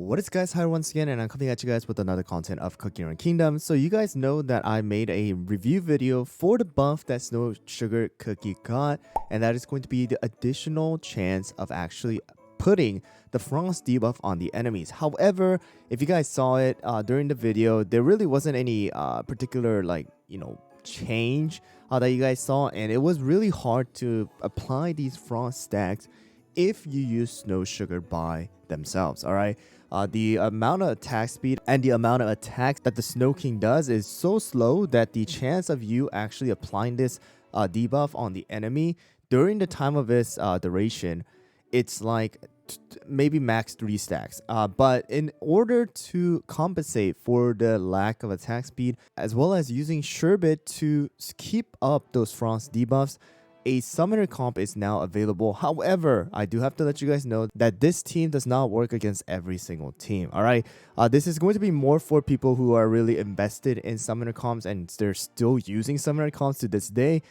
What is guys, hi once again, and I'm coming at you guys with another content of Cooking Run Kingdom. So you guys know that I made a review video for the buff that Snow Sugar Cookie got, and that is going to be the additional chance of actually putting the frost debuff on the enemies. However, if you guys saw it during the video, there really wasn't any particular change that you guys saw, and it was really hard to apply these frost stacks if you use Snow Sugar by themselves. All right, the amount of attack speed and the amount of attacks that the Snow King does is so slow that the chance of you actually applying this debuff on the enemy during the time of its duration, it's like maybe max 3 stacks. But in order to compensate for the lack of attack speed, as well as using Sherbet to keep up those frost debuffs, a summoner comp is now available. However, I do have to let you guys know that this team does not work against every single team. All right, this is going to be more for people who are really invested in summoner comps and they're still using summoner comps to this day.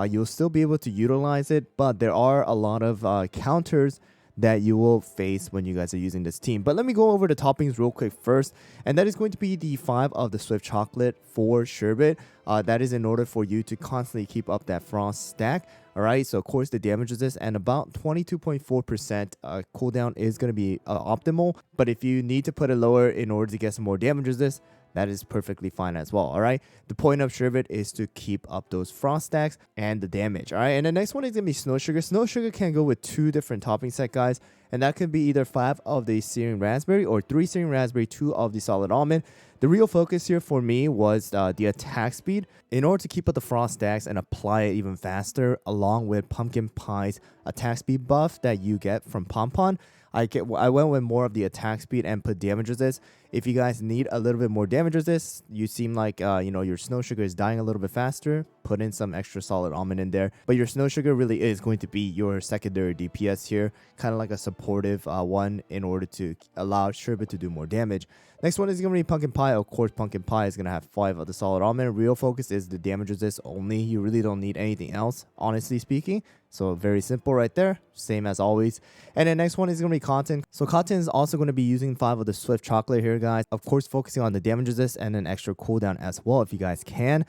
You'll still be able to utilize it, but there are a lot of counters that you will face when you guys are using this team. But let me go over the toppings real quick first, and that is going to be the 5 of the Swift Chocolate for Sherbet. That is in order for you to constantly keep up that frost stack. All right, so of course the damage resist and about 22.4% cooldown is going to be optimal, but if you need to put it lower in order to get some more damage resist, that is perfectly fine as well. All right, the point of Sherbet is to keep up those frost stacks and the damage. All right, and the next one is gonna be Snow Sugar. Snow Sugar can go with 2 different topping set, guys, and that could be either 5 of the Searing Raspberry or 3 Searing Raspberry, 2 of the Solid Almond. The real focus here for me was the attack speed in order to keep up the frost stacks and apply it even faster, along with Pumpkin Pie's attack speed buff that you get from Pompon. I went with more of the attack speed and put damage resist. If you guys need a little bit more damage resist, you seem like your Snow Sugar is dying a little bit faster, put in some extra Solid Almond in there. But your Snow Sugar really is going to be your secondary DPS here, kind of like a supportive one in order to allow Sherbet to do more damage. Next one is going to be Pumpkin Pie. Of course, Pumpkin Pie is going to have 5 of the Solid Almond. Real focus is the damage resist only. You really don't need anything else, honestly speaking. So very simple right there, same as always. And then next one is going to be Cotton. So Cotton is also going to be using 5 of the Swift Chocolate here, guys. Of course, focusing on the damage resist and an extra cooldown as well if you guys can.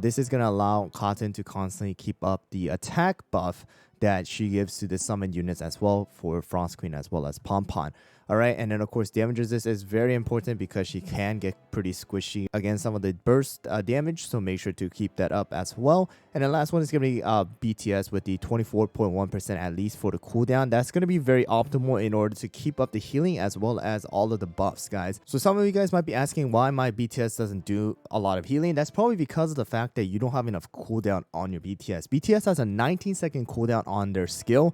This is going to allow Cotton to constantly keep up the attack buff that she gives to the summoned units as well for Frost Queen as well as Pompon. All right, and then of course damage resist is very important because she can get pretty squishy against some of the burst damage, so make sure to keep that up as well. And the last one is going to be BTS with the 24.1% at least for the cooldown. That's going to be very optimal in order to keep up the healing as well as all of the buffs, guys. So some of you guys might be asking why my BTS doesn't do a lot of healing. That's probably because of the fact that you don't have enough cooldown on your BTS. BTS has a 19-second cooldown on their skill.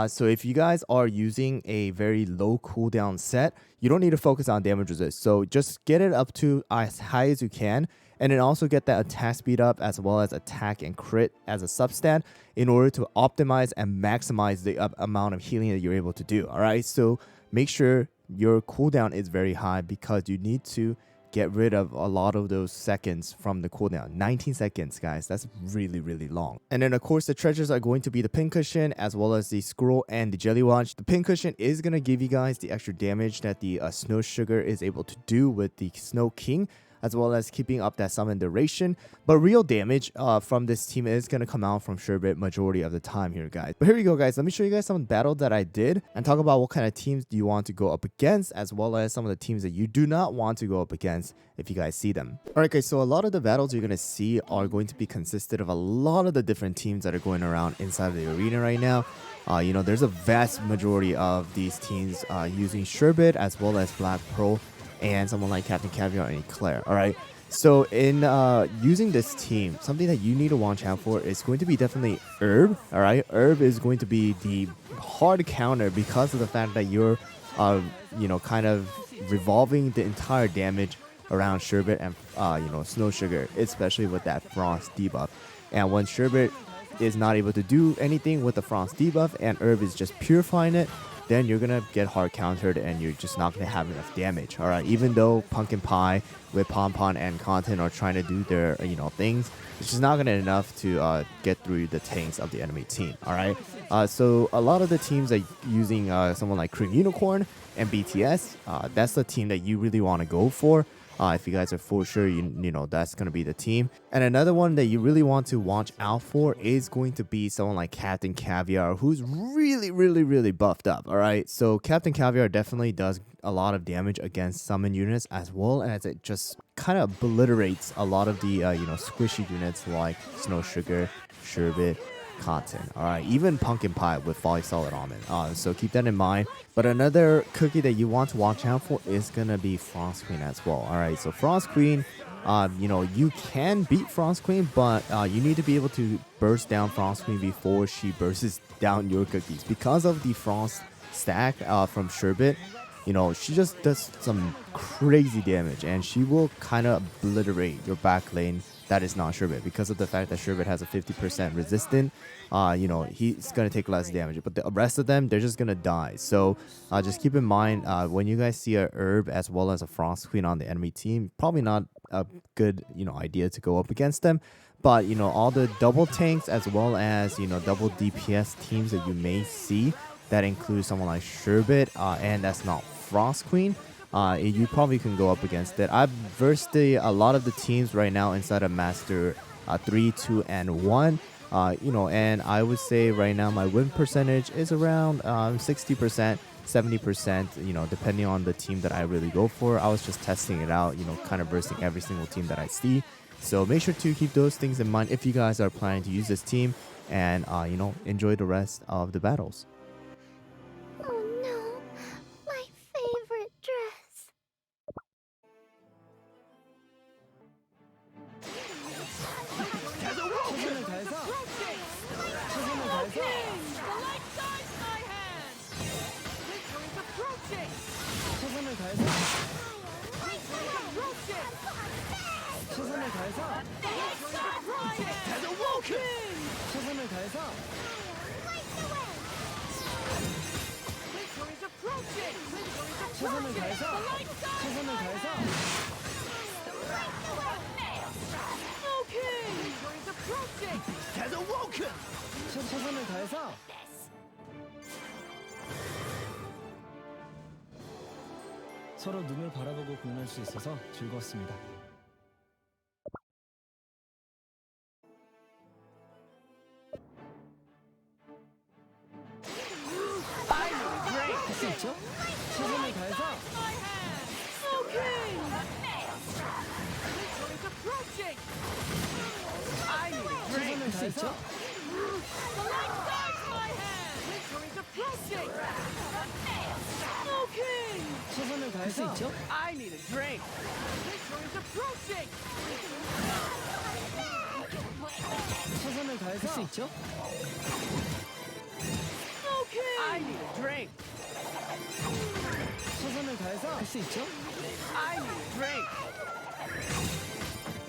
So if you guys are using a very low cooldown set, you don't need to focus on damage resist. So just get it up to as high as you can, and then also get that attack speed up as well as attack and crit as a substat in order to optimize and maximize the amount of healing that you're able to do. All right, so make sure your cooldown is very high because you need to get rid of a lot of those seconds from the cooldown. 19 seconds, guys. That's really, really long. And then, of course, the treasures are going to be the pincushion as well as the scroll and the jelly watch. The pincushion is going to give you guys the extra damage that the Snow Sugar is able to do with the Snow King, as well as keeping up that summon duration. But real damage from this team is going to come out from Sherbet majority of the time here, guys. But here we go, guys. Let me show you guys some battles that I did and talk about what kind of teams do you want to go up against, as well as some of the teams that you do not want to go up against if you guys see them. All right, guys, so a lot of the battles you're going to see are going to be consisted of a lot of the different teams that are going around inside of the arena right now. There's a vast majority of these teams using Sherbet as well as Black Pearl and someone like Captain Caviar and Eclair. All right, so in using this team, something that you need to watch out for is going to be definitely Herb. All right, Herb is going to be the hard counter because of the fact that you're kind of revolving the entire damage around Sherbet and Snow Sugar, especially with that frost debuff. And when Sherbet is not able to do anything with the frost debuff and Herb is just purifying it, then you're gonna get hard countered and you're just not gonna have enough damage. All right, even though Pumpkin Pie with Pom Pom and Content are trying to do their things, it's just not gonna enough to get through the tanks of the enemy team. All right, so a lot of the teams are using someone like Cream Unicorn and BTS. That's the team that you really want to go for. If you guys are for sure, you know that's gonna be the team. And another one that you really want to watch out for is going to be someone like Captain Caviar, who's really buffed up. All right, so Captain Caviar definitely does a lot of damage against summon units, as well as it just kind of obliterates a lot of the squishy units like Snow Sugar, Sherbet, Cotton. All right, even Pumpkin Pie with Folly Solid Almond. So keep that in mind. But another cookie that you want to watch out for is gonna be Frost Queen as well. All right, so Frost Queen, you can beat Frost Queen, but you need to be able to burst down Frost Queen before she bursts down your cookies. Because of the Frost stack from Sherbet, she just does some crazy damage, and she will kind of obliterate your back lane that is not Sherbet. Because of the fact that Sherbet has a 50% resistant, he's gonna take less damage, but the rest of them, they're just gonna die. So just keep in mind, when you guys see a herb as well as a Frost Queen on the enemy team, probably not a good idea to go up against them. But all the double tanks as well as double DPS teams that you may see, that includes someone like Sherbet, and that's not Frost Queen. You probably can go up against it. I've versed a lot of the teams right now inside of Master 3, 2, and 1. And I would say right now my win percentage is around 60%, 70%, depending on the team that I really go for. I was just testing it out, kind of versing every single team that I see. So make sure to keep those things in mind if you guys are planning to use this team, and enjoy the rest of the battles. Oh no, my favorite dress. 최선을 다해서 최선을 다해서 최선을 다해서 최선을 다해서 최선을 다해서 최선을 다해서 최선을 다해서 최선을 다해서 서로 눈을 바라보고 공연할 수 있어서 즐거웠습니다. 할 수 있죠? 최선을 다해서 최선을 다해서 최선을 다해서 할 수 있죠? I need a drink. 최선을 다해서 할 수 있죠? I need a drink. 최선을 다해서 할 수 있죠? I need a drink.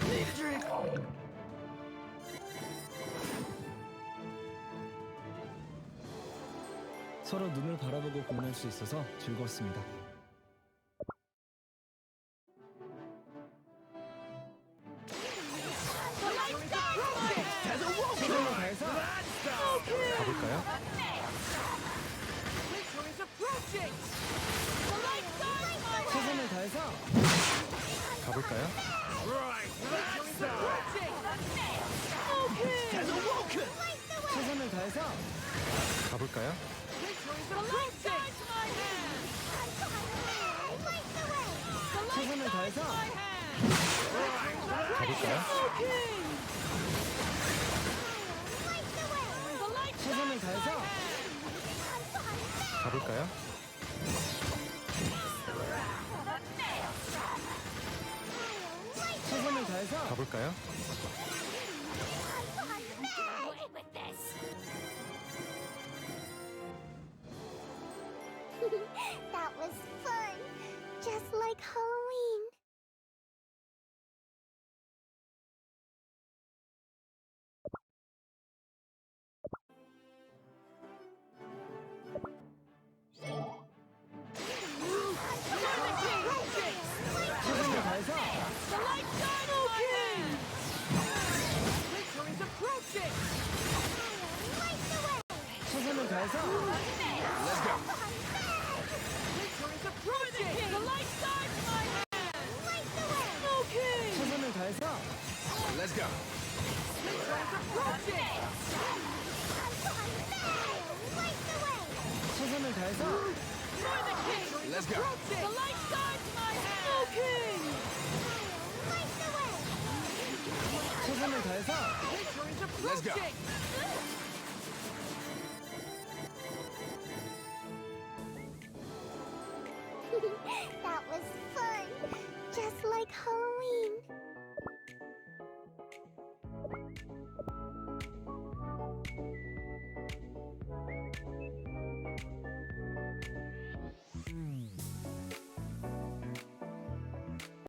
Need a drink. 서로 눈을 바라보고 공연할 수 있어서 즐거웠습니다. 최선을 다해서 가볼까요? 최선을 다해서 가볼까요? 최선을 다해서 가볼까요? 최선을 다해서 가볼까요? 최선을 다해서 가볼까요? 최선을 다해서 가볼까요? That was fun, just like Halloween. go. Light the way! 최선을 다해서 Let's go. The light guides my hand. Light the way! 최선을 다해서 Let's go.